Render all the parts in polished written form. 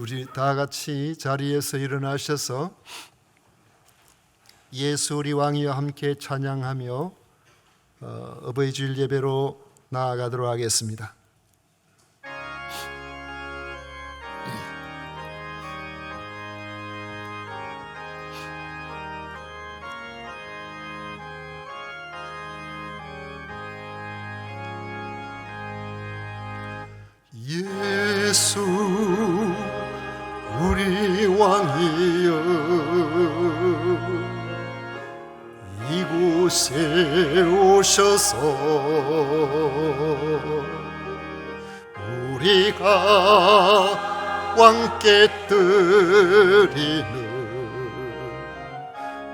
우리 다 같이 자리에서 일어나셔서 예수 우리 왕이여 함께 찬양하며 어버이 주일 예배로 나아가도록 하겠습니다. 예수 우리 왕이여 이곳에 오셔서 우리가 왕께 드리는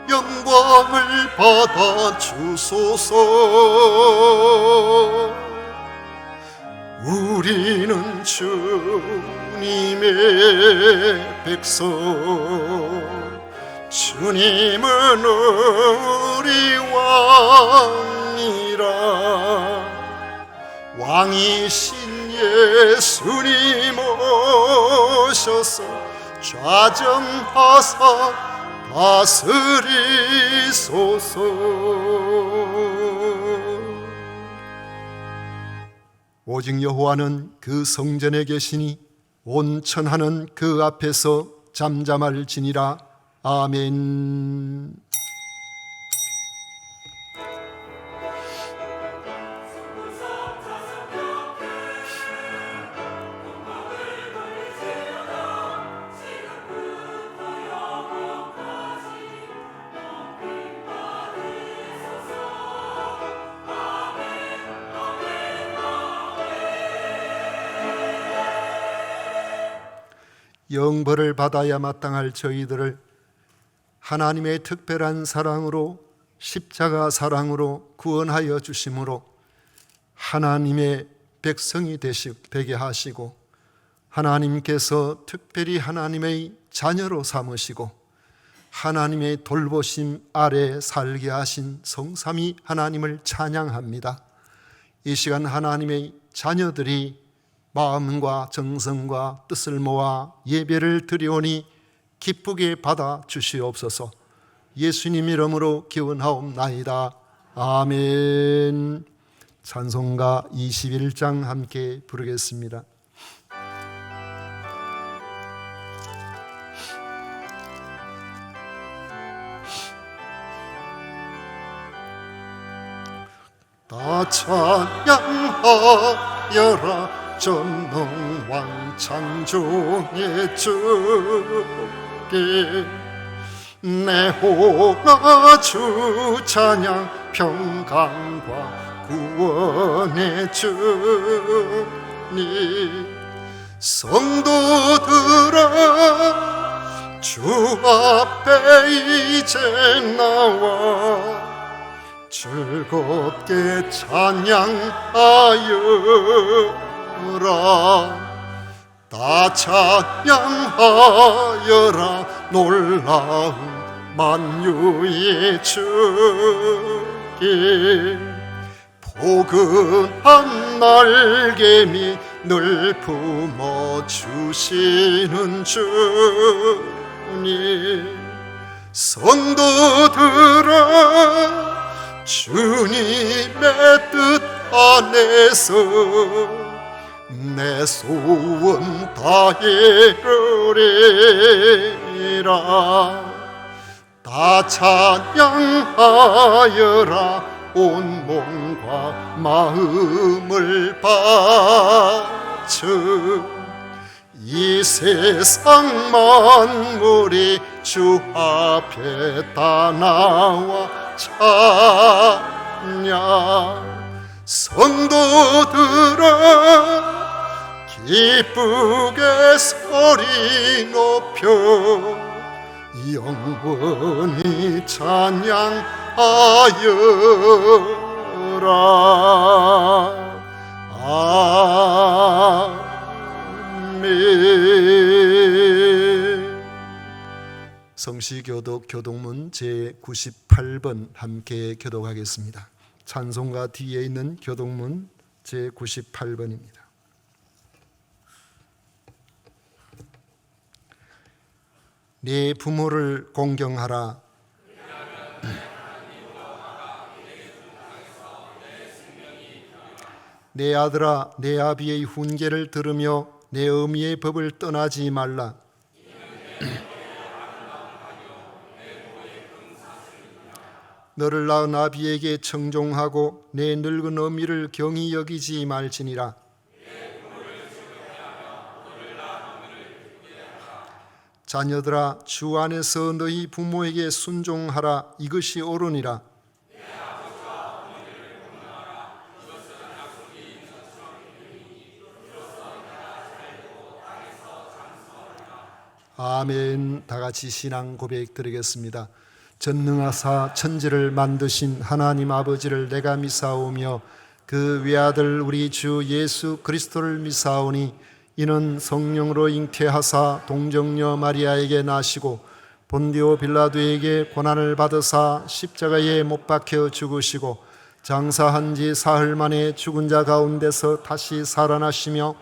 영광을 받아 주소서. 우리는 주님의 백성, 주님은 우리 왕이라. 왕이신 예수님 오셔서 좌정하사 다스리소서. 오직 여호와는 그 성전에 계시니 온 천하는 그 앞에서 잠잠할지니라. 아멘. 영벌을 받아야 마땅할 저희들을 하나님의 특별한 사랑으로, 십자가 사랑으로 구원하여 주심으로 하나님의 백성이 되게 하시고, 하나님께서 특별히 하나님의 자녀로 삼으시고 하나님의 돌보심 아래 살게 하신 성삼위 하나님을 찬양합니다. 이 시간 하나님의 자녀들이 마음과 정성과 뜻을 모아 예배를 드리오니 기쁘게 받아 주시옵소서. 예수님 이름으로 기원하옵나이다. 아멘. 찬송가 21장 함께 부르겠습니다. 다 찬양하여라 전능왕 창조의 주께. 내 호가 주 찬양 평강과 구원의 주님. 성도들아 주 앞에 이제 나와 즐겁게 찬양하여 다 찬양하여라 놀라운 만유의 주께. 포근한 날개미 늘 품어주시는 주님. 성도들아 주님의 뜻 안에서 내 소원 다이루리라. 다 찬양하여라 온 몸과 마음을 바쳐. 이 세상 만물이 주 앞에 다 나와 찬양. 성도들아 기쁘게 소리 높여 영원히 찬양하여라. 아멘. 성시교독 교독문 제98번 함께 교독하겠습니다. 찬송가 뒤에 있는 교독문 제98번입니다. 네 부모를 공경하라. 내 아들아, 내 아비의 훈계를 들으며 내 어미의 법을 떠나지 말라. 너를 낳은 아비에게 청종하고 내 늙은 어미를 경히 여기지 말지니라. 자녀들아, 주 안에서 너희 부모에게 순종하라. 이것이 옳으니라. 아멘. 다 같이 신앙 고백 드리겠습니다. 전능하사 천지를 만드신 하나님 아버지를 내가 미사오며 그 외아들 우리 주 예수 그리스도를 미사오니 이는 성령으로 잉태하사 동정녀 마리아에게 나시고 본디오 빌라도에게 고난을 받으사 십자가에 못 박혀 죽으시고 장사한 지 사흘 만에 죽은 자 가운데서 다시 살아나시며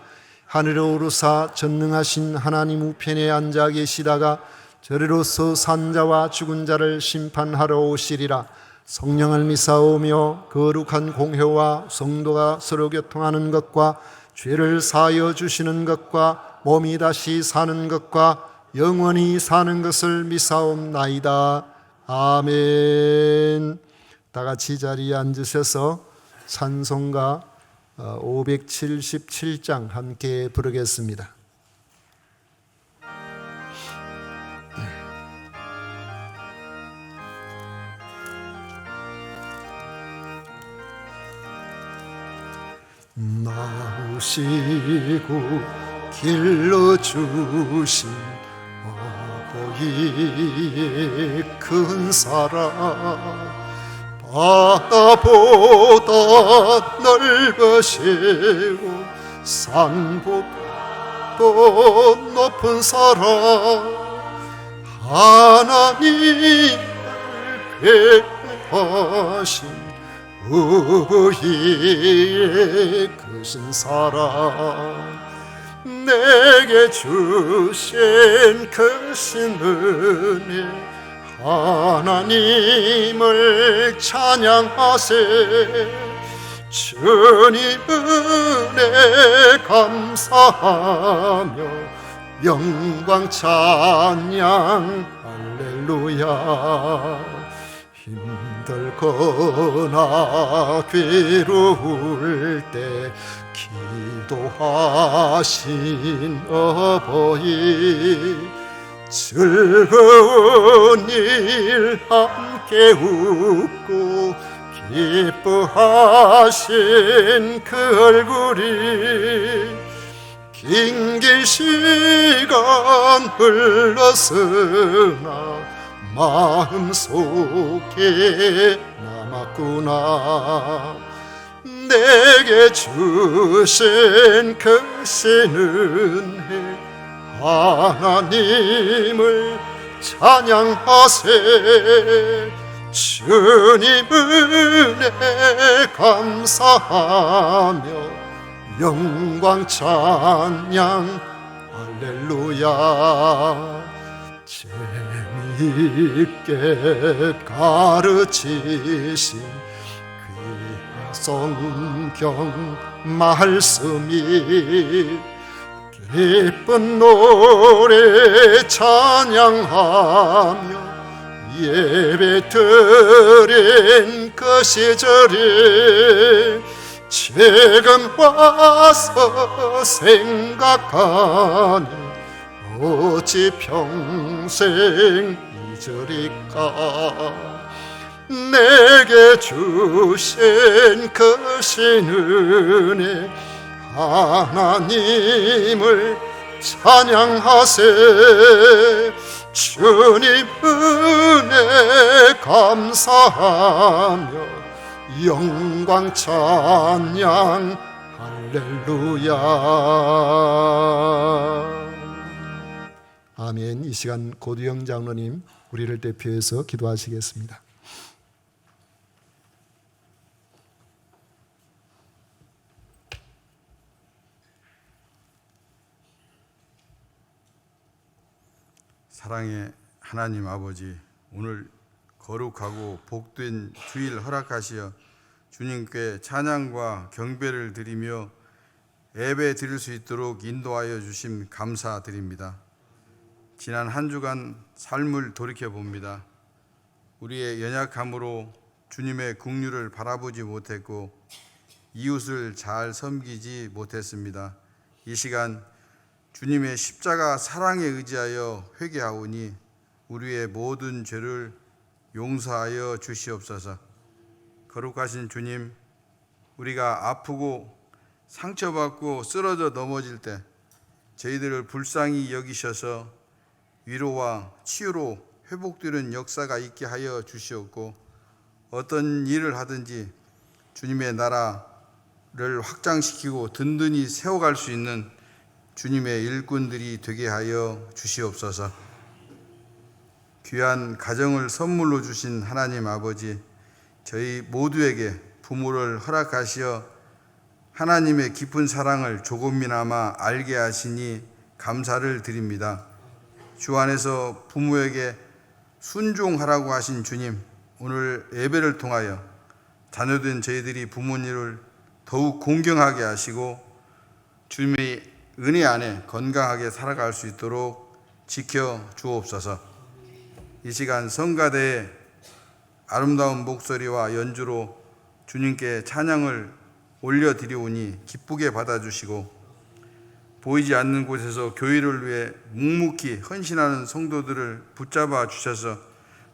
하늘에 오르사 전능하신 하나님 우편에 앉아 계시다가 저리로서 산자와 죽은 자를 심판하러 오시리라. 성령을 미사오며 거룩한 공회와 성도가 서로 교통하는 것과 죄를 사하여 주시는 것과 몸이 다시 사는 것과 영원히 사는 것을 미사옵나이다. 아멘. 다 같이 자리에 앉으셔서 찬송가 577장 함께 부르겠습니다. 나으시고 길러주신 아버지의 큰 사랑 바다보다 넓으시고 산보다 높은 사랑 하나님을 배하신 우리의 크신 사랑 내게 주신 크신 은혜 하나님을 찬양하세 주님 은혜 감사하며 영광 찬양 할렐루야. 힘들거나 괴로울 때 기도하신 어버이 즐거운 일 함께 웃고 기뻐하신 그 얼굴이 긴 시간 흘렀으나 마음속에 남았구나. 내게 주신 크신 은혜 하나님을 찬양하세 주님 은혜 감사하며 영광 찬양 할렐루야. 재미있게 가르치신 귀한 성경 말씀이 기쁜 노래 찬양하며 예배 드린 그 시절이 지금 와서 생각하니 어찌 평생 잊으리까. 내게 주신 크신 은혜 하나님을 찬양하세 주님 은혜 감사하며 영광 찬양 할렐루야. 아멘. 이 시간 고두영 장로님 우리를 대표해서 기도하시겠습니다. 사랑의 하나님 아버지, 오늘 거룩하고 복된 주일 허락하시어 주님께 찬양과 경배를 드리며 예배 드릴 수 있도록 인도하여 주심 감사드립니다. 지난 한 주간 삶을 돌이켜봅니다. 우리의 연약함으로 주님의 긍휼을 바라보지 못했고 이웃을 잘 섬기지 못했습니다. 이 시간 주님의 십자가 사랑에 의지하여 회개하오니 우리의 모든 죄를 용서하여 주시옵소서. 거룩하신 주님, 우리가 아프고 상처받고 쓰러져 넘어질 때 저희들을 불쌍히 여기셔서 위로와 치유로 회복되는 역사가 있게 하여 주시옵고, 어떤 일을 하든지 주님의 나라를 확장시키고 든든히 세워갈 수 있는 주님의 일꾼들이 되게 하여 주시옵소서. 귀한 가정을 선물로 주신 하나님 아버지, 저희 모두에게 부모를 허락하시어 하나님의 깊은 사랑을 조금이나마 알게 하시니 감사를 드립니다. 주 안에서 부모에게 순종하라고 하신 주님, 오늘 예배를 통하여 자녀된 저희들이 부모님을 더욱 공경하게 하시고 주님의 은혜 안에 건강하게 살아갈 수 있도록 지켜 주옵소서. 이 시간 성가대의 아름다운 목소리와 연주로 주님께 찬양을 올려드리오니 기쁘게 받아주시고, 보이지 않는 곳에서 교회를 위해 묵묵히 헌신하는 성도들을 붙잡아 주셔서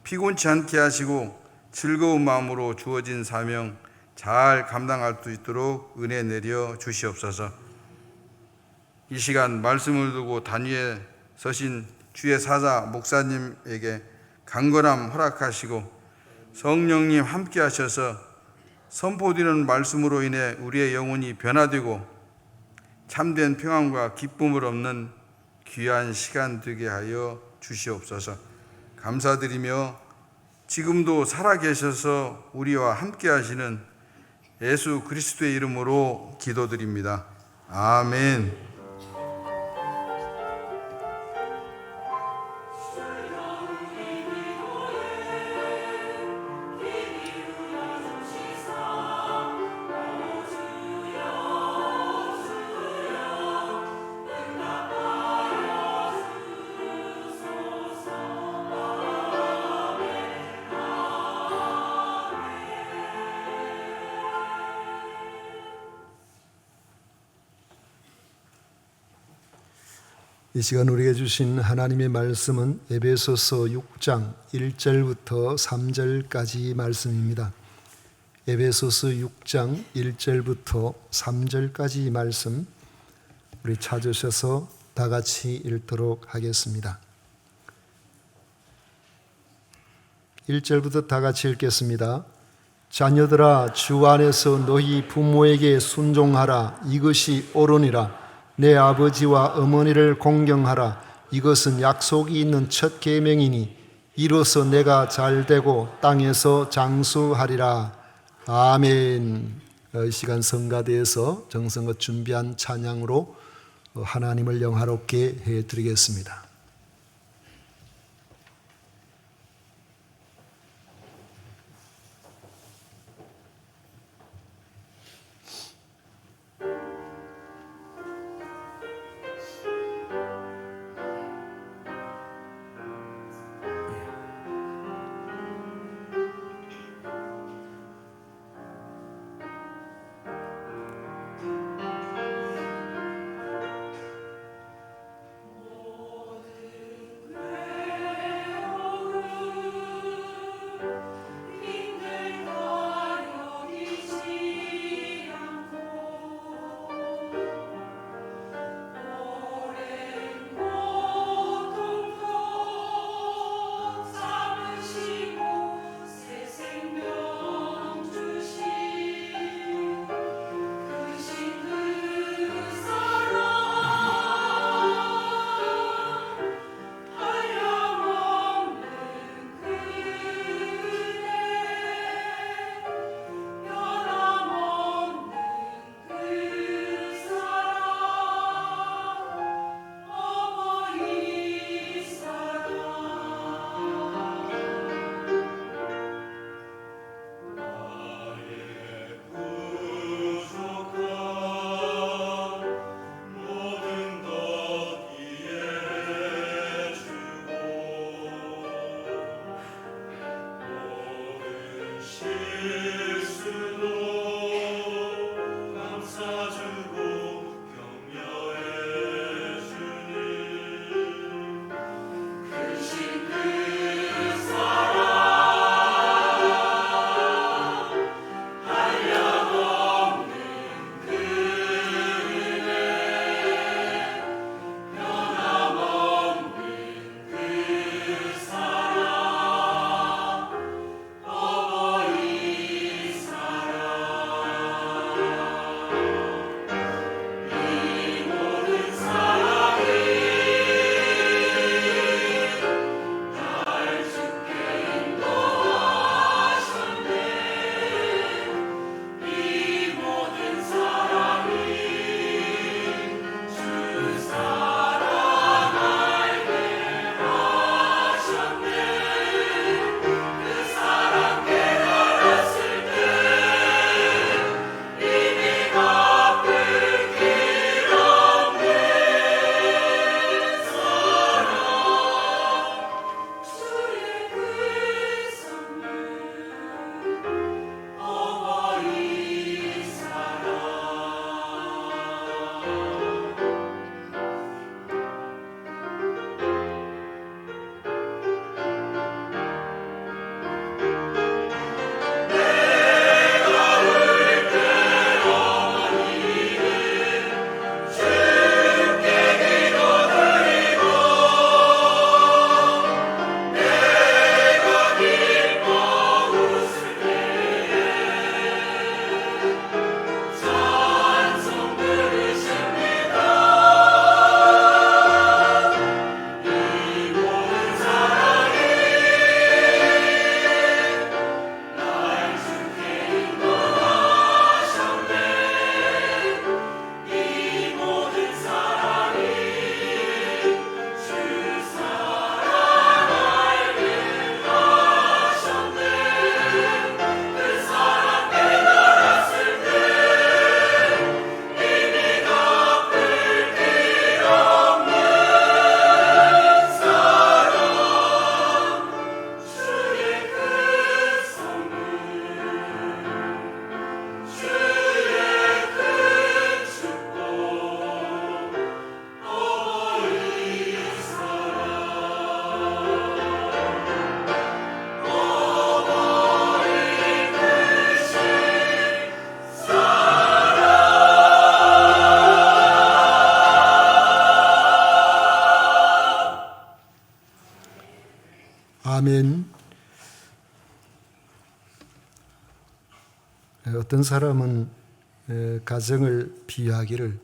피곤치 않게 하시고 즐거운 마음으로 주어진 사명 잘 감당할 수 있도록 은혜 내려 주시옵소서. 이 시간 말씀을 두고 단위에 서신 주의 사자 목사님에게 강건함 허락하시고 성령님 함께 하셔서 선포되는 말씀으로 인해 우리의 영혼이 변화되고 참된 평안과 기쁨을 얻는 귀한 시간 되게 하여 주시옵소서. 감사드리며 지금도 살아계셔서 우리와 함께 하시는 예수 그리스도의 이름으로 기도드립니다. 아멘. 이 시간 우리에게 주신 하나님의 말씀은 에베소서 6장 1절부터 3절까지 말씀입니다. 에베소서 6장 1절부터 3절까지 말씀 우리 찾으셔서 다 같이 읽도록 하겠습니다. 1절부터 다 같이 읽겠습니다. 자녀들아, 주 안에서 너희 부모에게 순종하라. 이것이 옳으니라. 내 아버지와 어머니를 공경하라. 이것은 약속이 있는 첫 계명이니 이로써 내가 잘되고 땅에서 장수하리라. 아멘. 이 시간 성가대에서 정성껏 준비한 찬양으로 하나님을 영화롭게 해드리겠습니다. 아멘. 어떤 사람은 가정을 비유하기를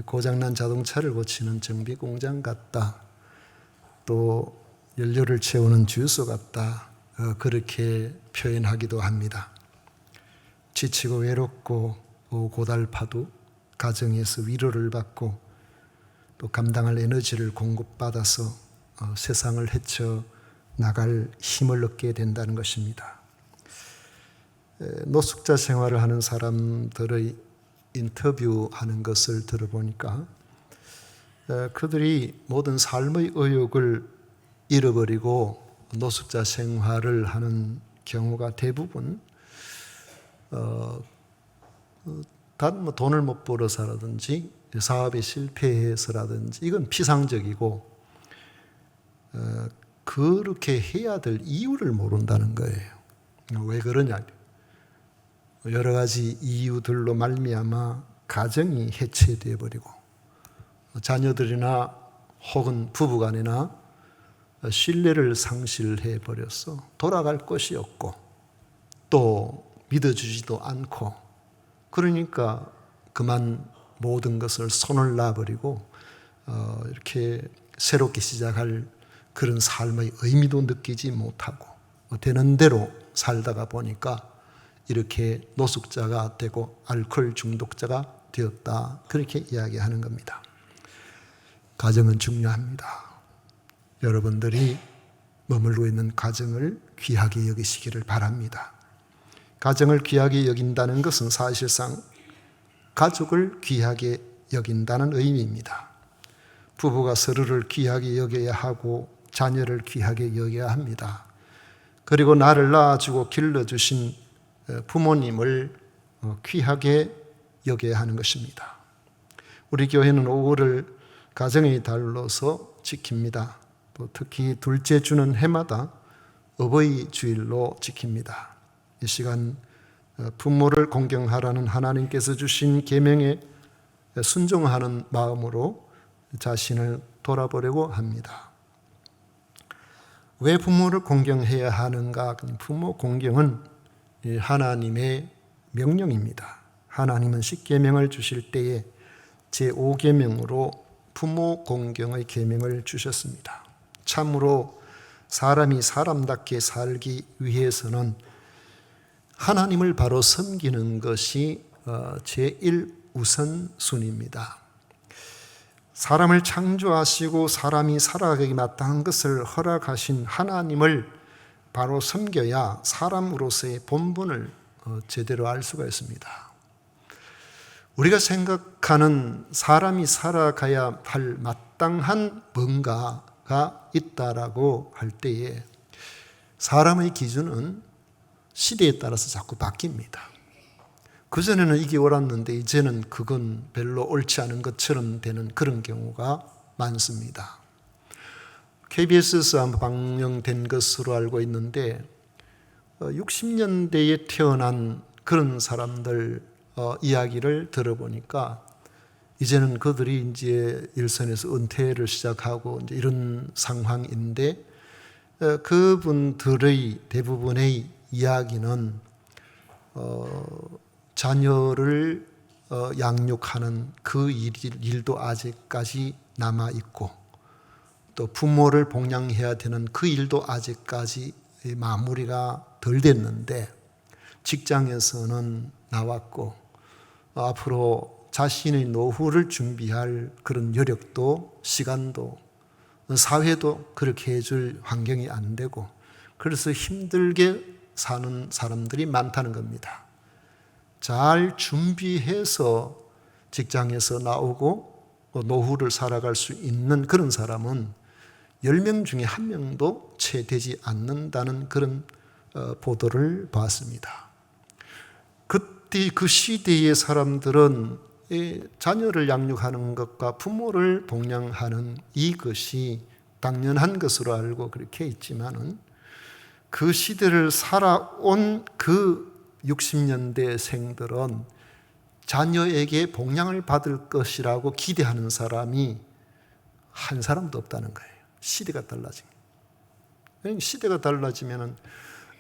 고장난 자동차를 고치는 정비 공장 같다. 또 연료를 채우는 주유소 같다. 그렇게 표현하기도 합니다. 지치고 외롭고 고달파도 가정에서 위로를 받고 또 감당할 에너지를 공급받아서 세상을 헤쳐 나갈 힘을 얻게 된다는 것입니다. 노숙자 생활을 하는 사람들의 인터뷰하는 것을 들어보니까 그들이 모든 삶의 의욕을 잃어버리고 노숙자 생활을 하는 경우가 대부분 단 돈을 못 벌어서라든지 사업에 실패해서라든지 이건 피상적이고 그렇게 해야 될 이유를 모른다는 거예요. 왜 그러냐? 여러 가지 이유들로 말미암아 가정이 해체되어 버리고 자녀들이나 혹은 부부간이나 신뢰를 상실해 버려서 돌아갈 곳이 없고 또 믿어주지도 않고 그러니까 그만 모든 것을 손을 놔버리고 이렇게 새롭게 시작할 그런 삶의 의미도 느끼지 못하고 되는 대로 살다가 보니까 이렇게 노숙자가 되고 알코올 중독자가 되었다. 그렇게 이야기하는 겁니다. 가정은 중요합니다. 여러분들이 머물고 있는 가정을 귀하게 여기시기를 바랍니다. 가정을 귀하게 여긴다는 것은 사실상 가족을 귀하게 여긴다는 의미입니다. 부부가 서로를 귀하게 여겨야 하고 자녀를 귀하게 여겨야 합니다. 그리고 나를 낳아주고 길러주신 부모님을 귀하게 여겨야 하는 것입니다. 우리 교회는 5월을 가정의 달로서 지킵니다. 또 특히 둘째 주는 해마다 어버이 주일로 지킵니다. 이 시간 부모를 공경하라는 하나님께서 주신 계명에 순종하는 마음으로 자신을 돌아보려고 합니다. 왜 부모를 공경해야 하는가? 부모 공경은 하나님의 명령입니다. 하나님은 십계명을 주실 때에 제5계명으로 부모 공경의 계명을 주셨습니다. 참으로 사람이 사람답게 살기 위해서는 하나님을 바로 섬기는 것이 제1우선순위입니다. 사람을 창조하시고 사람이 살아가기 마땅한 것을 허락하신 하나님을 바로 섬겨야 사람으로서의 본분을 제대로 알 수가 있습니다. 우리가 생각하는 사람이 살아가야 할 마땅한 뭔가가 있다라고 할 때에 사람의 기준은 시대에 따라서 자꾸 바뀝니다. 그전에는 이게 옳았는데 이제는 그건 별로 옳지 않은 것처럼 되는 그런 경우가 많습니다. KBS에서 한번 방영된 것으로 알고 있는데 60년대에 태어난 그런 사람들 이야기를 들어보니까 이제는 그들이 이제 일선에서 은퇴를 시작하고 이제 이런 상황인데 그분들의 대부분의 이야기는 자녀를 양육하는 그 일도 아직까지 남아있고 또 부모를 봉양해야 되는 그 일도 아직까지 마무리가 덜 됐는데 직장에서는 나왔고 앞으로 자신의 노후를 준비할 그런 여력도 시간도 사회도 그렇게 해줄 환경이 안 되고 그래서 힘들게 사는 사람들이 많다는 겁니다. 잘 준비해서 직장에서 나오고 노후를 살아갈 수 있는 그런 사람은 10명 중에 1명도 채 되지 않는다는 그런 보도를 봤습니다. 그때 그 시대의 사람들은 자녀를 양육하는 것과 부모를 봉양하는 이것이 당연한 것으로 알고 그렇게 있지만은 그 시대를 살아온 그 60년대 생들은 자녀에게 봉양을 받을 것이라고 기대하는 사람이 한 사람도 없다는 거예요. 시대가 달라진. 시대가 달라지면은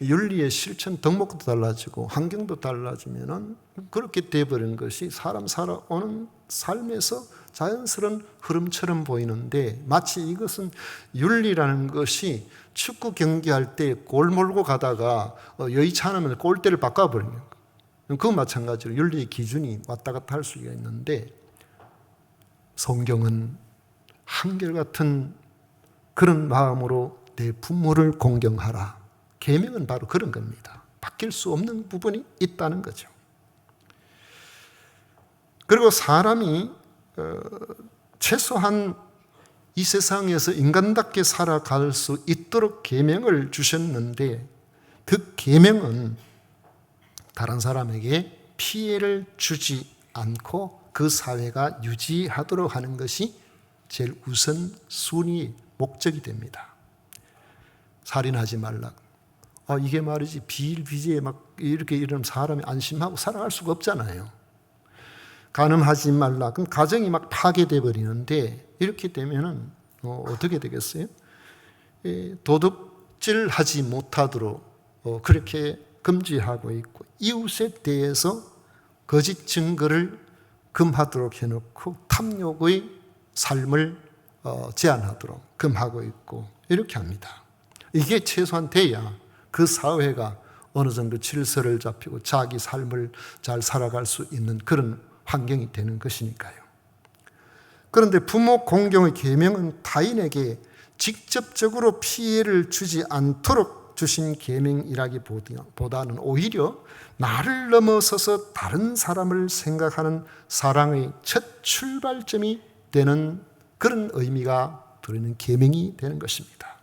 윤리의 실천 덕목도 달라지고 환경도 달라지면은 그렇게 돼버리는 것이 사람 살아오는 삶에서 자연스러운 흐름처럼 보이는데, 마치 이것은 윤리라는 것이 축구 경기할 때 골 몰고 가다가 여의치 않으면 골대를 바꿔버리는 거예요. 그거 마찬가지로 윤리의 기준이 왔다 갔다 할 수가 있는데, 성경은 한결같은 그런 마음으로 내 부모를 공경하라. 계명은 바로 그런 겁니다. 바뀔 수 없는 부분이 있다는 거죠. 그리고 사람이 최소한 이 세상에서 인간답게 살아갈 수 있도록 계명을 주셨는데, 그 계명은 다른 사람에게 피해를 주지 않고 그 사회가 유지하도록 하는 것이 제일 우선순위 목적이 됩니다. 살인하지 말라. 이게 말이지 비일비재에 막 이렇게 이러면 사람이 안심하고 살아갈 수가 없잖아요. 간음하지 말라. 그럼 가정이 막 파괴돼 버리는데, 이렇게 되면은 어떻게 되겠어요? 도둑질하지 못하도록 그렇게 금지하고 있고, 이웃에 대해서 거짓 증거를 금하도록 해놓고 탐욕의 삶을 제한하도록 금하고 있고, 이렇게 합니다. 이게 최소한 돼야 그 사회가 어느 정도 질서를 잡히고 자기 삶을 잘 살아갈 수 있는 그런 환경이 되는 것이니까요. 그런데 부모 공경의 계명은 타인에게 직접적으로 피해를 주지 않도록 주신 계명이라기보다는 오히려 나를 넘어서서 다른 사람을 생각하는 사랑의 첫 출발점이 되는 그런 의미가 들어있는 계명이 되는 것입니다.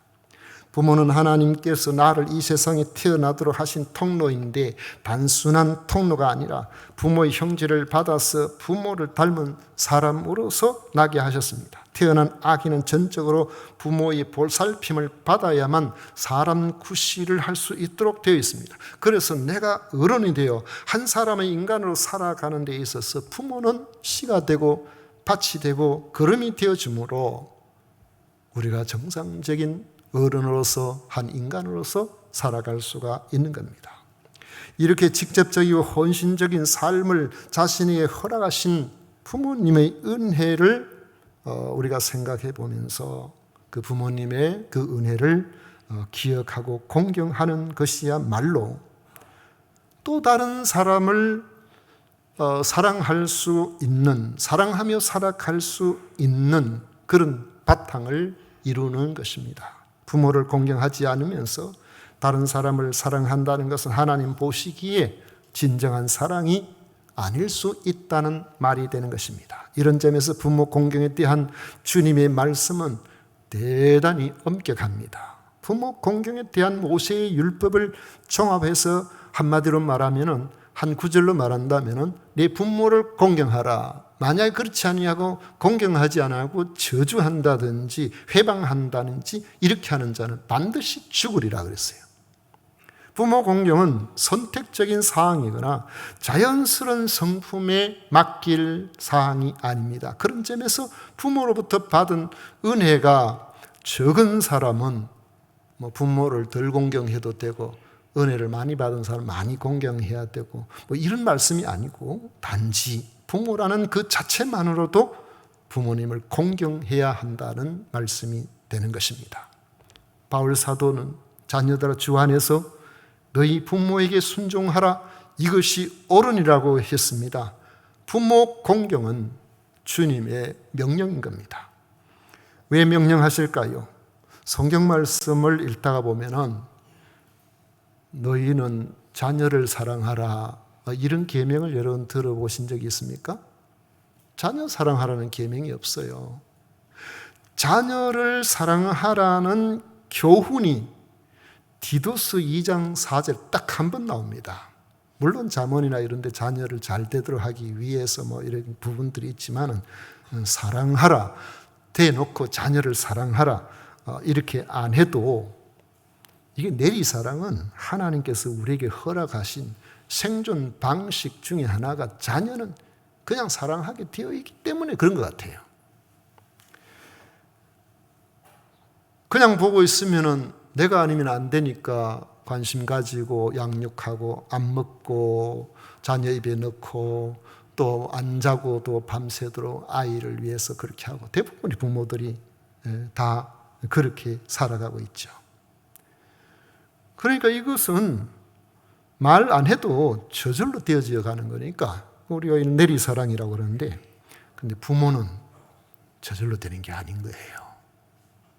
부모는 하나님께서 나를 이 세상에 태어나도록 하신 통로인데, 단순한 통로가 아니라 부모의 형제를 받아서 부모를 닮은 사람으로서 나게 하셨습니다. 태어난 아기는 전적으로 부모의 볼살핌을 받아야만 사람 구실을 할 수 있도록 되어 있습니다. 그래서 내가 어른이 되어 한 사람의 인간으로 살아가는 데 있어서 부모는 씨가 되고 밭이 되고 거름이 되어주므로 우리가 정상적인 어른으로서 한 인간으로서 살아갈 수가 있는 겁니다. 이렇게 직접적이고 헌신적인 삶을 자신에게 허락하신 부모님의 은혜를 우리가 생각해 보면서 그 부모님의 그 은혜를 기억하고 공경하는 것이야말로 또 다른 사람을 사랑할 수 있는, 사랑하며 살아갈 수 있는 그런 바탕을 이루는 것입니다. 부모를 공경하지 않으면서 다른 사람을 사랑한다는 것은 하나님 보시기에 진정한 사랑이 아닐 수 있다는 말이 되는 것입니다. 이런 점에서 부모 공경에 대한 주님의 말씀은 대단히 엄격합니다. 부모 공경에 대한 모세의 율법을 종합해서 한마디로 말하면은, 한 구절로 말한다면은, 내 부모를 공경하라. 만약에 그렇지 아니하고 공경하지 않고 저주한다든지 회방한다든지 이렇게 하는 자는 반드시 죽으리라 그랬어요. 부모 공경은 선택적인 사항이거나 자연스러운 성품에 맡길 사항이 아닙니다. 그런 점에서 부모로부터 받은 은혜가 적은 사람은 부모를 덜 공경해도 되고, 은혜를 많이 받은 사람 많이 공경해야 되고, 이런 말씀이 아니고, 단지 부모라는 그 자체만으로도 부모님을 공경해야 한다는 말씀이 되는 것입니다. 바울 사도는 자녀들아 주 안에서 너희 부모에게 순종하라, 이것이 옳으니라고 했습니다. 부모 공경은 주님의 명령인 겁니다. 왜 명령하실까요? 성경 말씀을 읽다가 보면은 너희는 자녀를 사랑하라, 이런 계명을 여러분 들어보신 적이 있습니까? 자녀 사랑하라는 계명이 없어요. 자녀를 사랑하라는 교훈이 디도스 2장 4절 딱 한 번 나옵니다. 물론 잠언이나 이런 데 자녀를 잘 되도록 하기 위해서 이런 부분들이 있지만은, 사랑하라 대놓고 자녀를 사랑하라 이렇게 안 해도, 이게 내리사랑은 하나님께서 우리에게 허락하신 생존 방식 중에 하나가 자녀는 그냥 사랑하게 되어 있기 때문에 그런 것 같아요. 그냥 보고 있으면은 내가 아니면 안 되니까 관심 가지고 양육하고 안 먹고 자녀 입에 넣고 또 안 자고도 밤새도록 아이를 위해서 그렇게 하고 대부분의 부모들이 다 그렇게 살아가고 있죠. 그러니까 이것은 말 안 해도 저절로 되어져 가는 거니까 우리가 이런 내리사랑이라고 그러는데 근데 부모는 저절로 되는 게 아닌 거예요.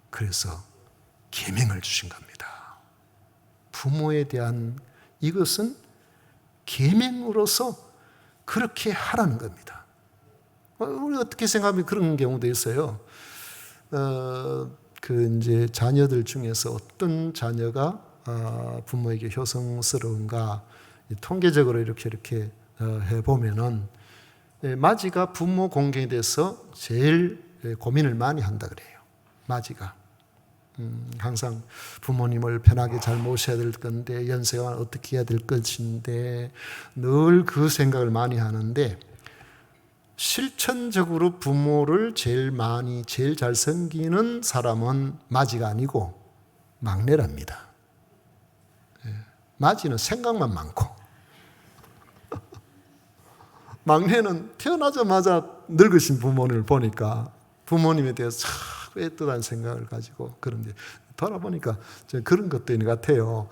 그래서 계명을 주신 겁니다. 부모에 대한 이것은 계명으로서 그렇게 하라는 겁니다. 우리 어떻게 생각하면 그런 경우도 있어요. 이제 자녀들 중에서 어떤 자녀가 부모에게 효성스러운가 통계적으로 이렇게 해보면은 마지가 부모 공경에 대해서 제일 고민을 많이 한다 그래요. 마지가 항상 부모님을 편하게 잘 모셔야 될 건데 연세가 어떻게 해야 될 것인데 늘 그 생각을 많이 하는데 실천적으로 부모를 제일 잘 섬기는 사람은 마지가 아니고 막내랍니다. 마지는 생각만 많고 막내는 태어나자마자 늙으신 부모님을 보니까 부모님에 대해서 자꾸 애틋한 생각을 가지고 그런데 돌아보니까 그런 것도 있는 것 같아요.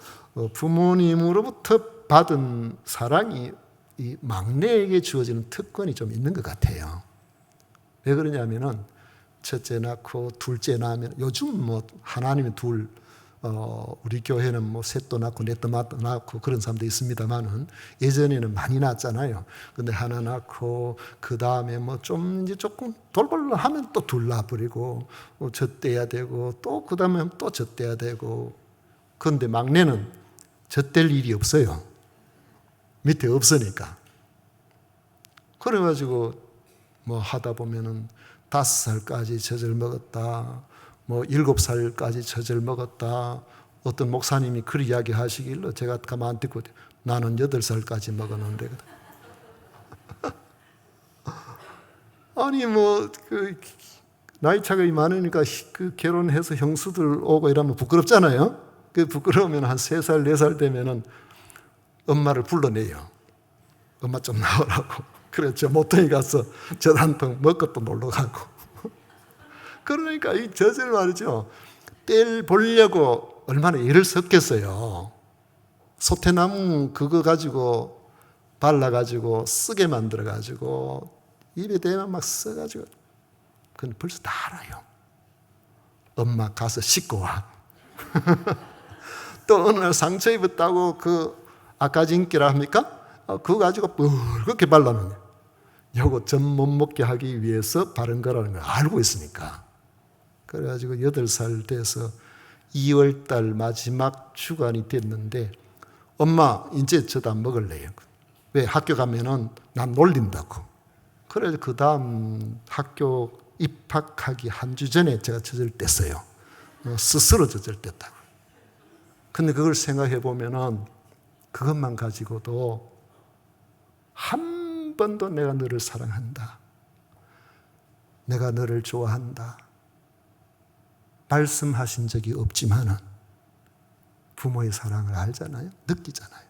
부모님으로부터 받은 사랑이 이 막내에게 주어지는 특권이 좀 있는 것 같아요. 왜 그러냐면은 첫째 낳고 둘째 낳으면 요즘 하나님은 둘 우리 교회는 셋도 낳고 넷도 낳고 그런 사람도 있습니다만은 예전에는 많이 낳았잖아요. 근데 하나 낳고 그 다음에 좀 이제 조금 돌볼로 하면 또 둘 낳아버리고 젖대야 되고 또 그 다음에 또 젖대야 되고. 그런데 막내는 젖댈 일이 없어요. 밑에 없으니까. 그래가지고 하다 보면은 5살까지 젖을 먹었다. 7살까지 젖을 먹었다. 어떤 목사님이 그 이야기 하시길래 제가 가만 듣고 나는 8살까지 먹었는데. 아니 나이 차가 많으니까 결혼해서 형수들 오고 이러면 부끄럽잖아요. 그 부끄러우면 한 3살, 4살 되면은 엄마를 불러내요. 엄마 좀 나오라고. 그래, 모퉁이 가서 젖 한 통 먹고 또 놀러 가고. 그러니까 이 젖을 말이죠. 뗄 보려고 얼마나 애를 썼겠어요. 소태나무 그거 가지고 발라가지고 쓰게 만들어가지고 입에 대면 막 써가지고. 그건 벌써 다 알아요. 엄마 가서 씻고 와. 또 어느 날 상처 입었다고 아까진기라 합니까? 그거 가지고 뻘겋게 발라놓는 거예요. 요거 젖 못 먹게 하기 위해서 바른 거라는 걸 알고 있으니까. 그래가지고 8살 돼서 2월달 마지막 주간이 됐는데 엄마 이제 젖 안 먹을래요. 왜? 학교 가면은 난 놀린다고. 그래서 그 다음 학교 입학하기 한 주 전에 제가 젖을 뗐어요. 스스로 젖을 뗐다고. 근데 그걸 생각해 보면은 그것만 가지고도 한 번도 내가 너를 사랑한다. 내가 너를 좋아한다. 말씀하신 적이 없지만은 부모의 사랑을 알잖아요. 느끼잖아요.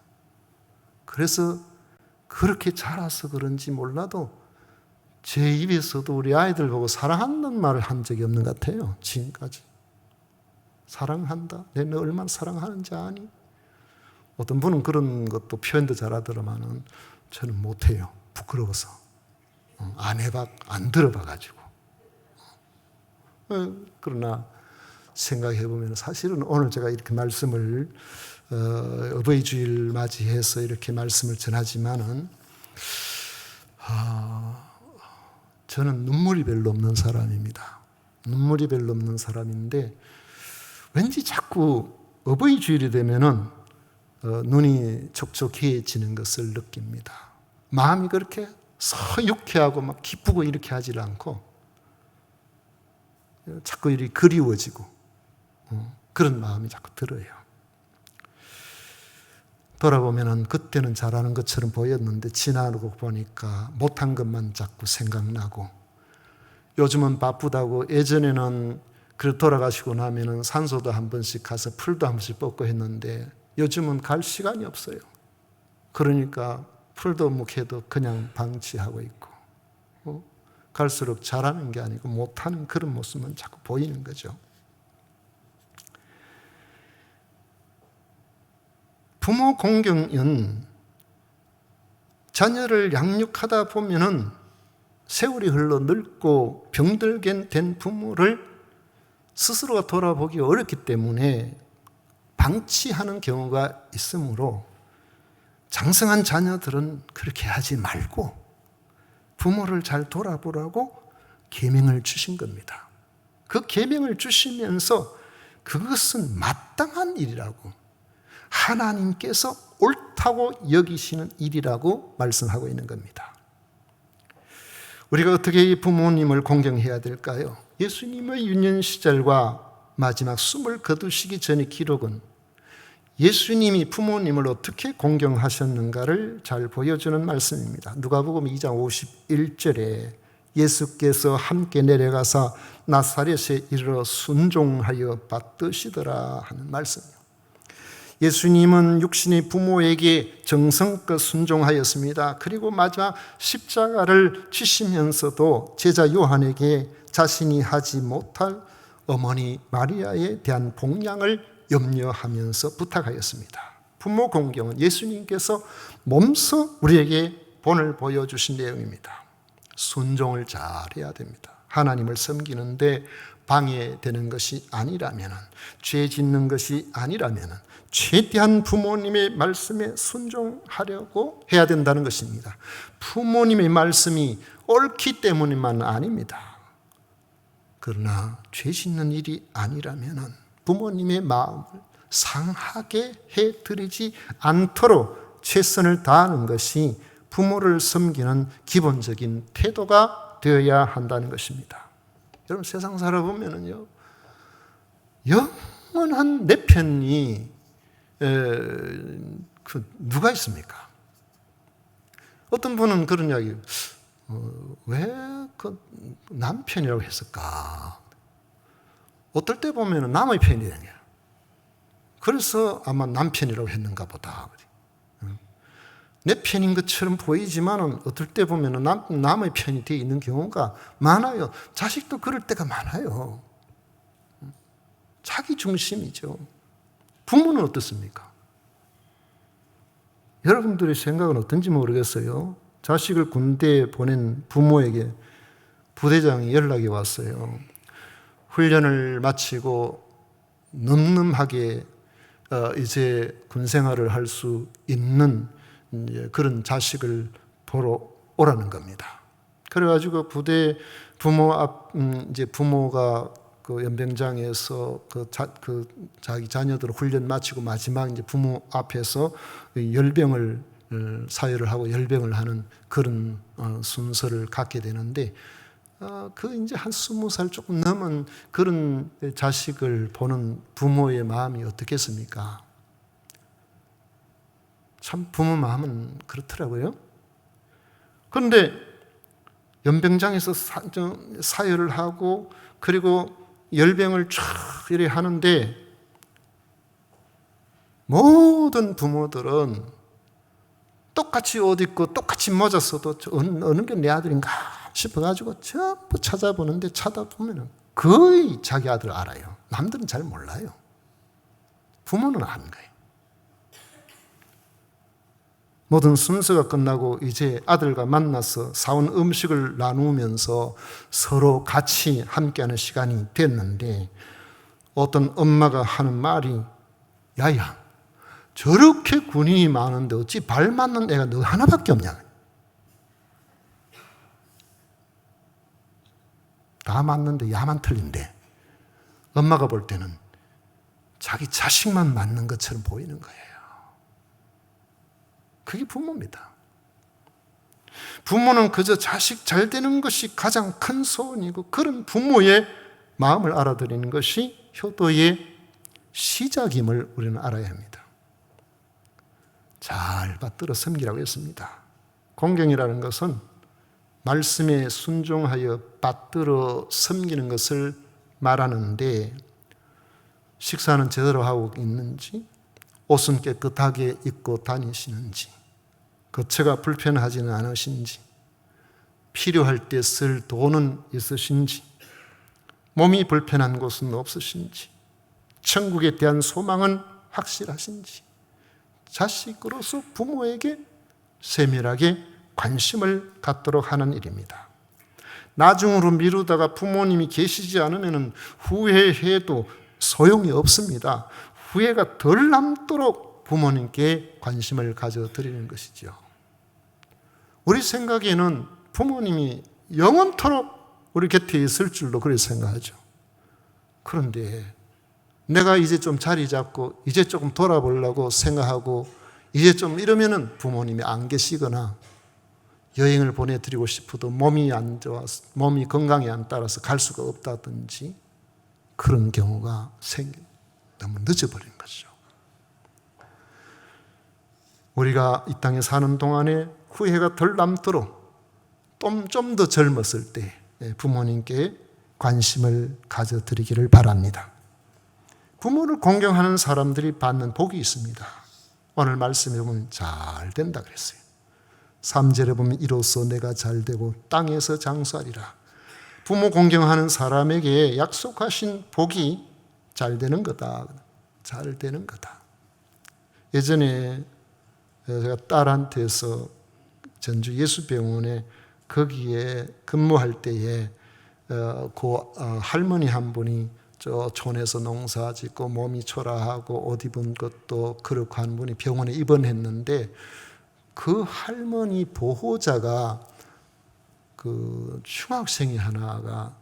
그래서 그렇게 자라서 그런지 몰라도 제 입에서도 우리 아이들 보고 사랑한다는 말을 한 적이 없는 것 같아요. 지금까지. 사랑한다. 내 너 얼마나 사랑하는지 아니? 어떤 분은 그런 것도 표현도 잘하더라마는 저는 못해요. 부끄러워서. 안 들어봐가지고. 그러나 생각해보면 사실은 오늘 제가 이렇게 말씀을 어버이 주일 맞이해서 이렇게 말씀을 전하지만은 저는 눈물이 별로 없는 사람입니다. 눈물이 별로 없는 사람인데 왠지 자꾸 어버이 주일이 되면은 눈이 촉촉해지는 것을 느낍니다. 마음이 그렇게 유쾌하고 막 기쁘고 이렇게 하질 않고 자꾸 이렇게 그리워지고 그런 마음이 자꾸 들어요. 돌아보면은 그때는 잘하는 것처럼 보였는데 지나고 보니까 못한 것만 자꾸 생각나고 요즘은 바쁘다고 예전에는 그 돌아가시고 나면은 산소도 한 번씩 가서 풀도 한 번씩 뽑고 했는데 요즘은 갈 시간이 없어요. 그러니까 풀도 묵해도 그냥 방치하고 있고 갈수록 잘하는 게 아니고 못하는 그런 모습만 자꾸 보이는 거죠. 부모 공경은 자녀를 양육하다 보면은 세월이 흘러 늙고 병들게 된 부모를 스스로가 돌아보기 어렵기 때문에 방치하는 경우가 있으므로 장성한 자녀들은 그렇게 하지 말고 부모를 잘 돌아보라고 계명을 주신 겁니다. 그 계명을 주시면서 그것은 마땅한 일이라고, 하나님께서 옳다고 여기시는 일이라고 말씀하고 있는 겁니다. 우리가 어떻게 부모님을 공경해야 될까요? 예수님의 유년 시절과 마지막 숨을 거두시기 전의 기록은 예수님이 부모님을 어떻게 공경하셨는가를 잘 보여주는 말씀입니다. 누가복음 2장 51절에 예수께서 함께 내려가사 나사렛에 이르러 순종하여 받드시더라 하는 말씀이요. 예수님은 육신의 부모에게 정성껏 순종하였습니다. 그리고 마지막 십자가를 지시면서도 제자 요한에게 자신이 하지 못할 어머니 마리아에 대한 복양을 염려하면서 부탁하였습니다. 부모 공경은 예수님께서 몸소 우리에게 본을 보여주신 내용입니다. 순종을 잘해야 됩니다. 하나님을 섬기는데 방해되는 것이 아니라면, 죄 짓는 것이 아니라면 최대한 부모님의 말씀에 순종하려고 해야 된다는 것입니다. 부모님의 말씀이 옳기 때문만 아닙니다. 그러나 죄 짓는 일이 아니라면 부모님의 마음을 상하게 해드리지 않도록 최선을 다하는 것이 부모를 섬기는 기본적인 태도가 되어야 한다는 것입니다. 여러분, 세상 살아보면요, 영원한 내 편이 누가 있습니까? 어떤 분은 그런 이야기, 왜 그 남편이라고 했을까? 어떨 때 보면 남의 편이 되는 거야. 그래서 아마 남편이라고 했는가 보다. 내 편인 것처럼 보이지만 어떨 때 보면 남의 편이 되어 있는 경우가 많아요. 자식도 그럴 때가 많아요. 자기 중심이죠. 부모는 어떻습니까? 여러분들의 생각은 어떤지 모르겠어요. 자식을 군대에 보낸 부모에게 부대장이 연락이 왔어요. 훈련을 마치고 늠름하게 이제 군생활을 할 수 있는 그런 자식을 보러 오라는 겁니다. 그래가지고 부대 부모 이제 부모가 그 연병장에서 자기 자녀들 훈련 마치고 마지막 이제 부모 앞에서 열병을 사유를 하고 열병을 하는 그런 순서를 갖게 되는데, 그 이제 한 20살 조금 넘은 그런 자식을 보는 부모의 마음이 어떻겠습니까? 참 부모 마음은 그렇더라고요. 그런데 연병장에서 사유를 하고 그리고 열병을 쫙 이렇게 하는데 모든 부모들은 똑같이 옷 입고 똑같이 모자 써도 어느 게 내 아들인가 싶어가지고 전부 찾아보는데 찾아보면 거의 자기 아들 알아요. 남들은 잘 몰라요. 부모는 아는 거예요. 모든 순서가 끝나고 이제 아들과 만나서 사온 음식을 나누면서 서로 같이 함께하는 시간이 됐는데 어떤 엄마가 하는 말이, 야야, 저렇게 군인이 많은데 어찌 발 맞는 애가 너 하나밖에 없냐? 다 맞는데 야만 틀린데 엄마가 볼 때는 자기 자식만 맞는 것처럼 보이는 거예요. 그게 부모입니다. 부모는 그저 자식 잘 되는 것이 가장 큰 소원이고 그런 부모의 마음을 알아들이는 것이 효도의 시작임을 우리는 알아야 합니다. 잘 받들어 섬기라고 했습니다. 공경이라는 것은 말씀에 순종하여 받들어 섬기는 것을 말하는데 식사는 제대로 하고 있는지, 옷은 깨끗하게 입고 다니시는지, 거처가 불편하지는 않으신지, 필요할 때 쓸 돈은 있으신지, 몸이 불편한 곳은 없으신지, 천국에 대한 소망은 확실하신지, 자식으로서 부모에게 세밀하게 관심을 갖도록 하는 일입니다. 나중으로 미루다가 부모님이 계시지 않으면 후회해도 소용이 없습니다. 후회가 덜 남도록 부모님께 관심을 가져드리는 것이죠. 우리 생각에는 부모님이 영원토록 우리 곁에 있을 줄로 그렇게 생각하죠. 그런데 내가 이제 좀 자리 잡고 이제 조금 돌아보려고 생각하고 이제 좀 이러면은 부모님이 안 계시거나 여행을 보내드리고 싶어도 몸이 안 좋아서, 몸이 건강에 안 따라서 갈 수가 없다든지 그런 경우가 너무 늦어버린 거죠. 우리가 이 땅에 사는 동안에 후회가 덜 남도록 좀 더 젊었을 때 부모님께 관심을 가져드리기를 바랍니다. 부모를 공경하는 사람들이 받는 복이 있습니다. 오늘 말씀에 보면 잘 된다 그랬어요. 3절에 보면 이로써 내가 잘 되고 땅에서 장수하리라. 부모 공경하는 사람에게 약속하신 복이 잘 되는 거다. 잘 되는 거다. 예전에 제가 딸한테서 전주 예수병원에 거기에 근무할 때에 할머니 한 분이 저 촌에서 농사 짓고 몸이 초라하고 옷 입은 것도 그렇고 한 분이 병원에 입원했는데 그 할머니 보호자가 그 중학생이 하나가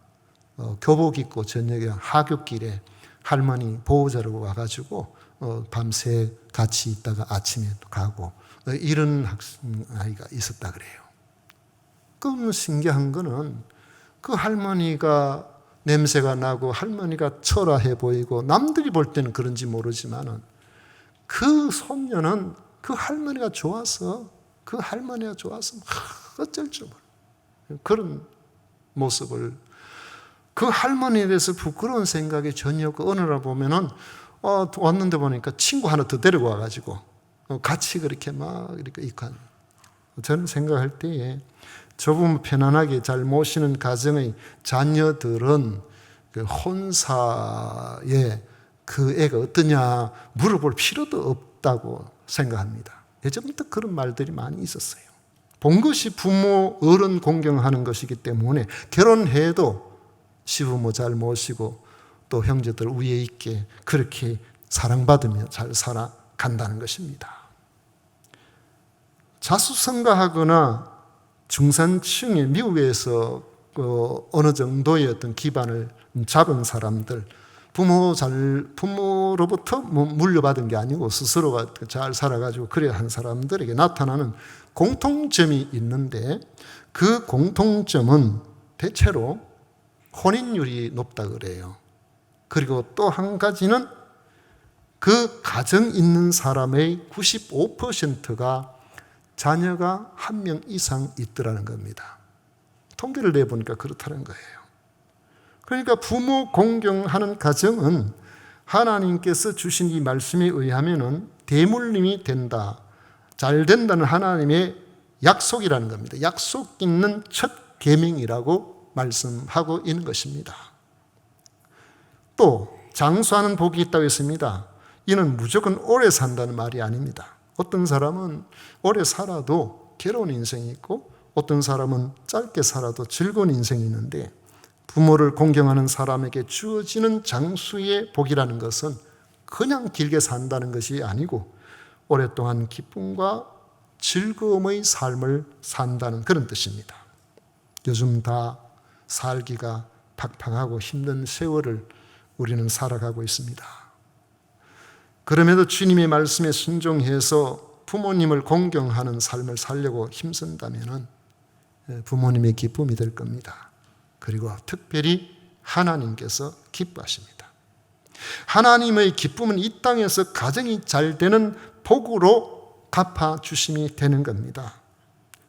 교복 입고 저녁에 하굣길에 할머니 보호자로 와가지고 밤새 같이 있다가 아침에 가고 이런 아이가 있었다 그래요. 그 신기한 거는 그 할머니가 냄새가 나고 할머니가 초라해 보이고 남들이 볼 때는 그런지 모르지만은 그 손녀는 그 할머니가 좋아서 어쩔 줄 몰라. 그런 모습을 그 할머니에 대해서 부끄러운 생각이 전혀 없고 어느 날 보면은 왔는데 보니까 친구 하나 더 데리고 와가지고 같이 그렇게 막 이렇게 있고 저는 생각할 때에 조금 편안하게 잘 모시는 가정의 자녀들은 그 혼사에 그 애가 어떠냐 물어볼 필요도 없다고 생각합니다. 예전부터 그런 말들이 많이 있었어요. 본 것이 부모, 어른 공경하는 것이기 때문에 결혼해도 시부모 잘 모시고 또 형제들 위에 있게 그렇게 사랑받으며 잘 살아간다는 것입니다. 자수성가하거나 중산층의 미국에서 어느 정도의 어떤 기반을 잡은 사람들, 부모로부터 물려받은 게 아니고 스스로가 잘 살아가지고 그래야 한 사람들에게 나타나는 공통점이 있는데 그 공통점은 대체로 혼인율이 높다 그래요. 그리고 또 한 가지는 그 가정 있는 사람의 95%가 자녀가 한 명 이상 있더라는 겁니다. 통계를 내보니까 그렇다는 거예요. 그러니까 부모 공경하는 가정은 하나님께서 주신 이 말씀에 의하면 대물림이 된다. 잘 된다는 하나님의 약속이라는 겁니다. 약속 있는 첫 계명이라고 말씀하고 있는 것입니다. 또 장수하는 복이 있다고 했습니다. 이는 무조건 오래 산다는 말이 아닙니다. 어떤 사람은 오래 살아도 괴로운 인생이 있고 어떤 사람은 짧게 살아도 즐거운 인생이 있는데 부모를 공경하는 사람에게 주어지는 장수의 복이라는 것은 그냥 길게 산다는 것이 아니고 오랫동안 기쁨과 즐거움의 삶을 산다는 그런 뜻입니다. 요즘 다 살기가 팍팍하고 힘든 세월을 우리는 살아가고 있습니다. 그럼에도 주님의 말씀에 순종해서 부모님을 공경하는 삶을 살려고 힘쓴다면 부모님의 기쁨이 될 겁니다. 그리고 특별히 하나님께서 기뻐하십니다. 하나님의 기쁨은 이 땅에서 가정이 잘 되는 복으로 갚아주심이 되는 겁니다.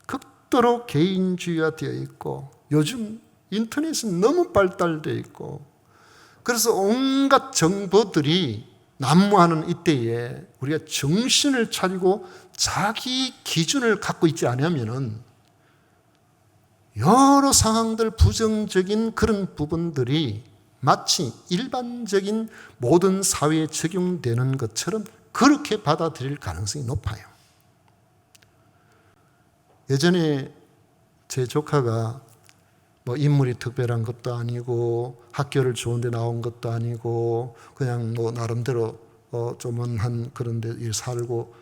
극도로 개인주의가 되어 있고 요즘 인터넷은 너무 발달되어 있고 그래서 온갖 정보들이 난무하는 이때에 우리가 정신을 차리고 자기 기준을 갖고 있지 않으면은 여러 상황들 부정적인 그런 부분들이 마치 일반적인 모든 사회에 적용되는 것처럼 그렇게 받아들일 가능성이 높아요. 예전에 제 조카가 뭐 인물이 특별한 것도 아니고 학교를 좋은 데 나온 것도 아니고 그냥 뭐 나름대로 조만한 그런 데 살고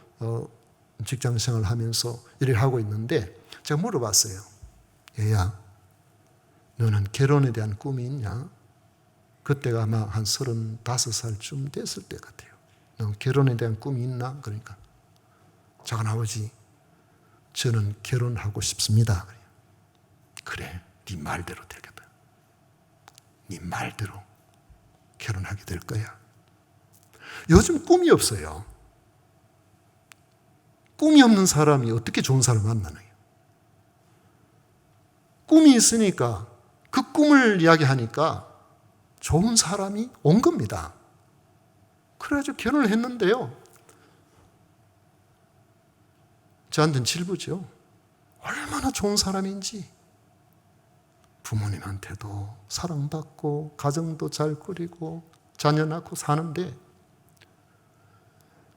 직장생활을 하면서 일을 하고 있는데 제가 물어봤어요. 얘야, 너는 결혼에 대한 꿈이 있냐? 그때가 아마 한 35살쯤 됐을 때 같아요. 너 결혼에 대한 꿈이 있나? 그러니까 작은 아버지, 저는 결혼하고 싶습니다. 그래, 네 말대로 되겠다. 네 말대로 결혼하게 될 거야. 요즘 꿈이 없어요. 꿈이 없는 사람이 어떻게 좋은 사람을 만나는 거예요? 꿈이 있으니까 그 꿈을 이야기하니까 좋은 사람이 온 겁니다. 그래가지고 결혼을 했는데요. 저한테는 질부죠. 얼마나 좋은 사람인지. 부모님한테도 사랑받고 가정도 잘 꾸리고 자녀 낳고 사는데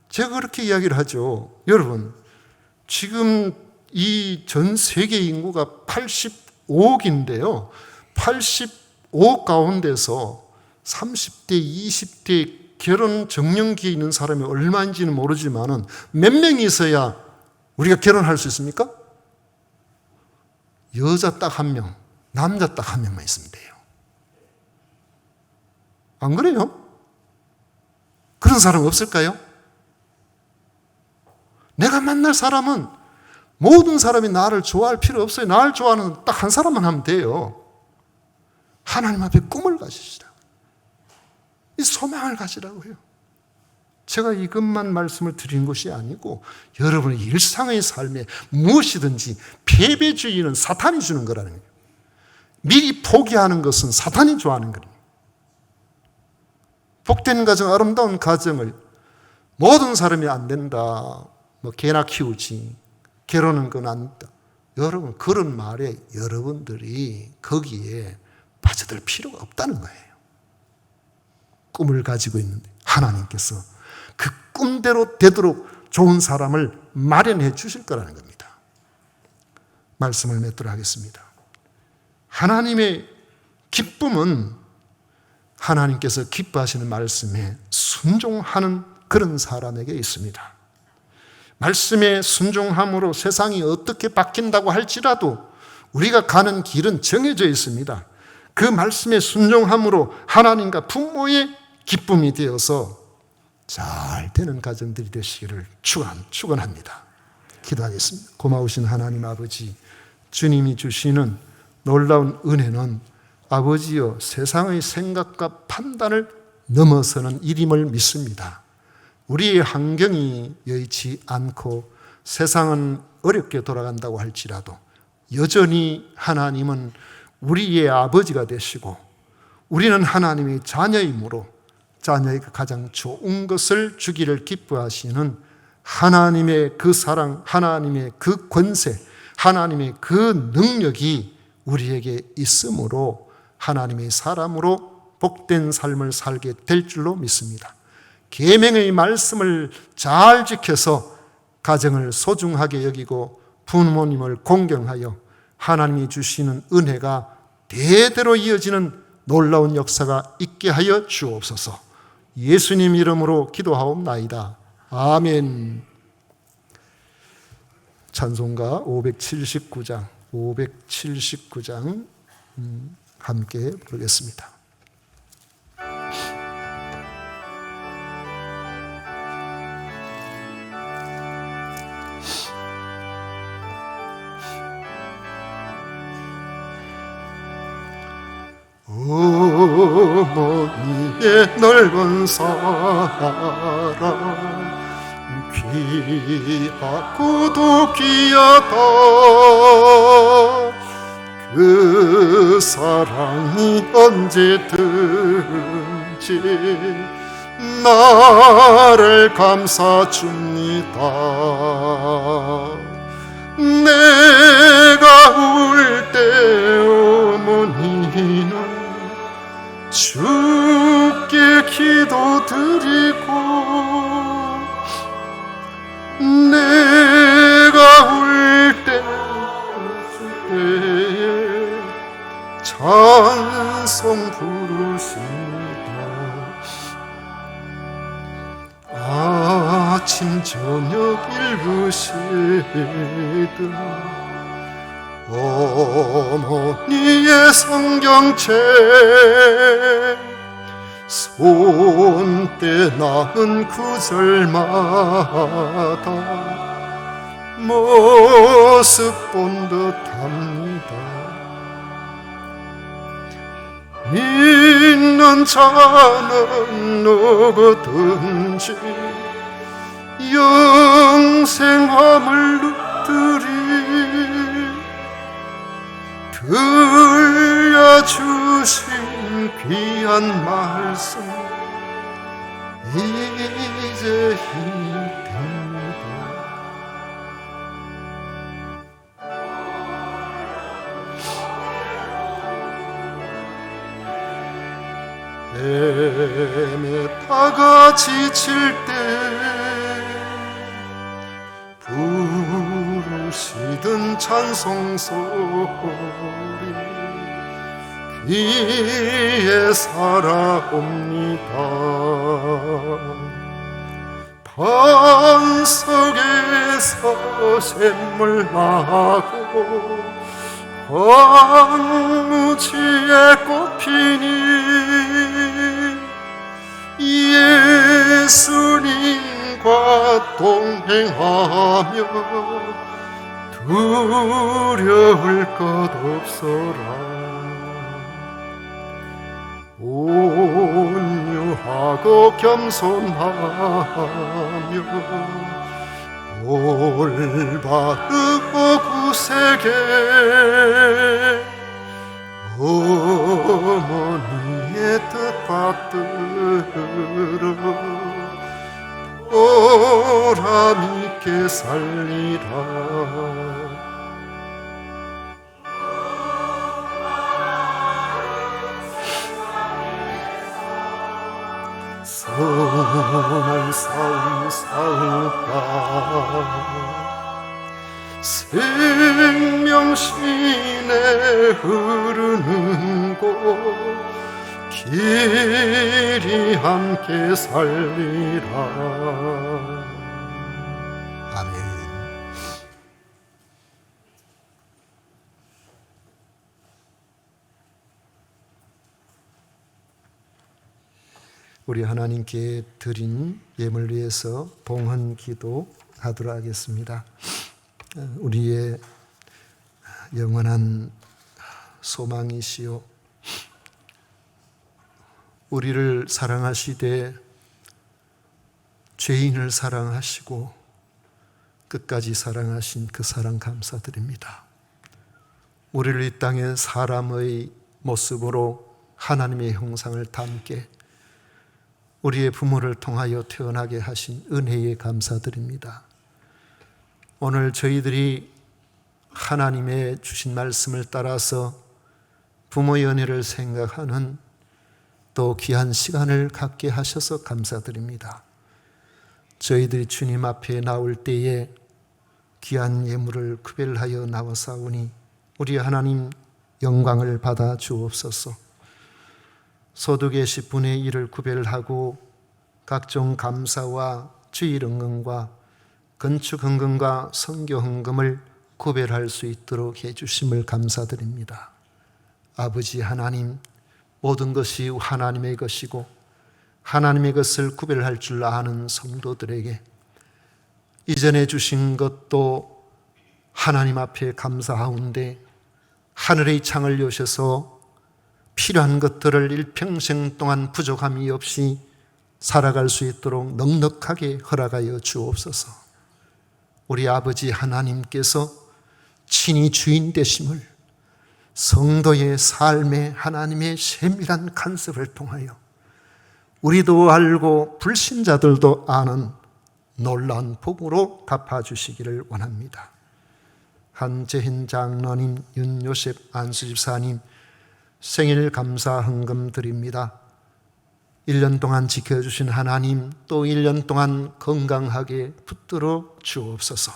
제가 그렇게 이야기를 하죠. 여러분, 지금 이 전 세계 인구가 85억인데요. 85억 가운데서 30대, 20대 결혼 정년기에 있는 사람이 얼마인지는 모르지만은 몇 명이 있어야 우리가 결혼할 수 있습니까? 여자 딱 한 명, 남자 딱 한 명만 있으면 돼요. 안 그래요? 그런 사람 없을까요? 내가 만날 사람은 모든 사람이 나를 좋아할 필요 없어요. 나를 좋아하는 딱 한 사람만 하면 돼요. 하나님 앞에 꿈을 가지시라. 이 소망을 가지라고요. 제가 이것만 말씀을 드리는 것이 아니고 여러분의 일상의 삶에 무엇이든지 패배주의는 사탄이 주는 거라는 거예요. 미리 포기하는 것은 사탄이 좋아하는 거예요. 복된 가정, 아름다운 가정을 모든 사람이 안 된다. 뭐 개나 키우지. 결혼은 그건 안 된다. 여러분, 그런 말에 여러분들이 거기에 빠져들 필요가 없다는 거예요. 꿈을 가지고 있는데 하나님께서 그 꿈대로 되도록 좋은 사람을 마련해 주실 거라는 겁니다. 말씀을 맺도록 하겠습니다. 하나님의 기쁨은 하나님께서 기뻐하시는 말씀에 순종하는 그런 사람에게 있습니다. 말씀에 순종함으로 세상이 어떻게 바뀐다고 할지라도 우리가 가는 길은 정해져 있습니다. 그 말씀에 순종함으로 하나님과 부모의 기쁨이 되어서 잘 되는 가정들이 되시기를 축원합니다. 기도하겠습니다. 고마우신 하나님 아버지, 주님이 주시는 놀라운 은혜는 아버지여 세상의 생각과 판단을 넘어서는 일임을 믿습니다. 우리의 환경이 여의치 않고 세상은 어렵게 돌아간다고 할지라도 여전히 하나님은 우리의 아버지가 되시고 우리는 하나님의 자녀이므로 자녀에게 가장 좋은 것을 주기를 기뻐하시는 하나님의 그 사랑, 하나님의 그 권세, 하나님의 그 능력이 우리에게 있으므로 하나님의 사람으로 복된 삶을 살게 될 줄로 믿습니다. 계명의 말씀을 잘 지켜서 가정을 소중하게 여기고 부모님을 공경하여 하나님이 주시는 은혜가 대대로 이어지는 놀라운 역사가 있게 하여 주옵소서. 예수님 이름으로 기도하옵나이다. 아멘. 찬송가 579장 함께 부르겠습니다. 어머니의 넓은 사랑 귀하고도 귀하다. 그 사랑이 언제든 어찌 나를 감싸줍니다. 내가 울 때 어머니는 주께 기도드리고, 내가 울 때 찬송 부르십니다. 아침 저녁 읽으시듯 어머니의 성경책 손때 남은 구절마다 모습 본 듯합니다. 있는 자는 누구든지 영생함을 누리리. 들려주신 귀한 말씀 이제 힘이 됩니다. 헤매다가 지칠 때 부르시던 찬송 소리 귀에 살아옵니다. 방 속에서 샘물 나고 황무지에 꽃피니 예수님과 동행하며 두려울 것 없어라. 온유하고 겸손하며 올바르고 구세게 어머니의 뜻 받들어 보람있게 살리라. 선한 싸움 싸우다 생명신에 흐르는 곳 길이 함께 살리라. 아멘. 우리 하나님께 드린 예물 위해서 봉헌 기도하도록 하겠습니다. 우리의 영원한 소망이시요 우리를 사랑하시되 죄인을 사랑하시고 끝까지 사랑하신 그 사랑 감사드립니다. 우리를 이 땅의 사람의 모습으로 하나님의 형상을 담게 우리의 부모를 통하여 태어나게 하신 은혜에 감사드립니다. 오늘 저희들이 하나님의 주신 말씀을 따라서 부모의 은혜를 생각하는 또 귀한 시간을 갖게 하셔서 감사드립니다. 저희들이 주님 앞에 나올 때에 귀한 예물을 구별하여 나와사오니 우리 하나님 영광을 받아 주옵소서. 소득의 10분의 1을 구별하고 각종 감사와 주일 헌금과 건축 헌금과 선교 헌금을 구별할 수 있도록 해주심을 감사드립니다. 아버지 하나님, 모든 것이 하나님의 것이고 하나님의 것을 구별할 줄 아는 성도들에게 이전에 주신 것도 하나님 앞에 감사하온데 하늘의 창을 여셔서 필요한 것들을 일평생 동안 부족함이 없이 살아갈 수 있도록 넉넉하게 허락하여 주옵소서. 우리 아버지 하나님께서 친히 주인 되심을 성도의 삶에 하나님의 세밀한 간섭을 통하여 우리도 알고 불신자들도 아는 놀라운 복으로 갚아주시기를 원합니다. 한재힌 장로님, 윤요셉 안수집사님 생일 감사 헌금 드립니다. 1년 동안 지켜주신 하나님, 또 1년 동안 건강하게 붙들어 주옵소서.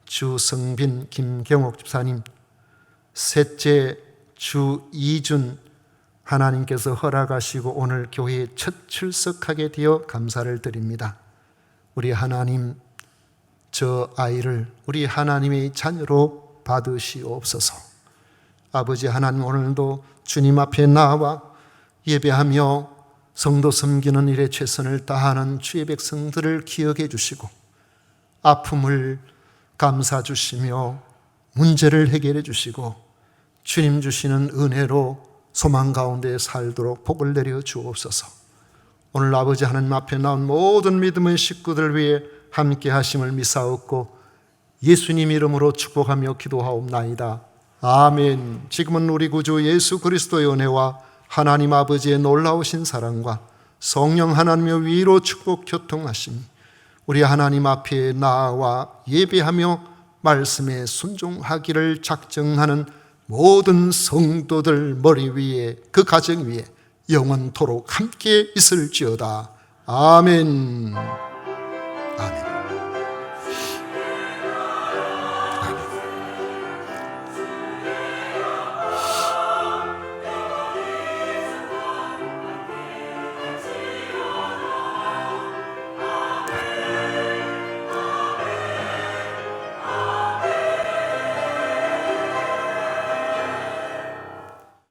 주성빈 김경옥 집사님, 셋째 주이준 하나님께서 허락하시고 오늘 교회에 첫 출석하게 되어 감사를 드립니다. 우리 하나님, 저 아이를 우리 하나님의 자녀로 받으시옵소서. 아버지 하나님, 오늘도 주님 앞에 나와 예배하며 성도 섬기는 일에 최선을 다하는 주의 백성들을 기억해 주시고 아픔을 감사 주시며 문제를 해결해 주시고 주님 주시는 은혜로 소망 가운데 살도록 복을 내려 주옵소서. 오늘 아버지 하나님 앞에 나온 모든 믿음의 식구들 위해 함께 하심을 미사옵고 예수님 이름으로 축복하며 기도하옵나이다. 아멘. 지금은 우리 구주 예수 그리스도의 은혜와 하나님 아버지의 놀라우신 사랑과 성령 하나님의 위로 축복 교통하심이 우리 하나님 앞에 나와 예배하며 말씀에 순종하기를 작정하는 모든 성도들 머리 위에, 그 가정 위에 영원토록 함께 있을지어다. 아멘. 아멘.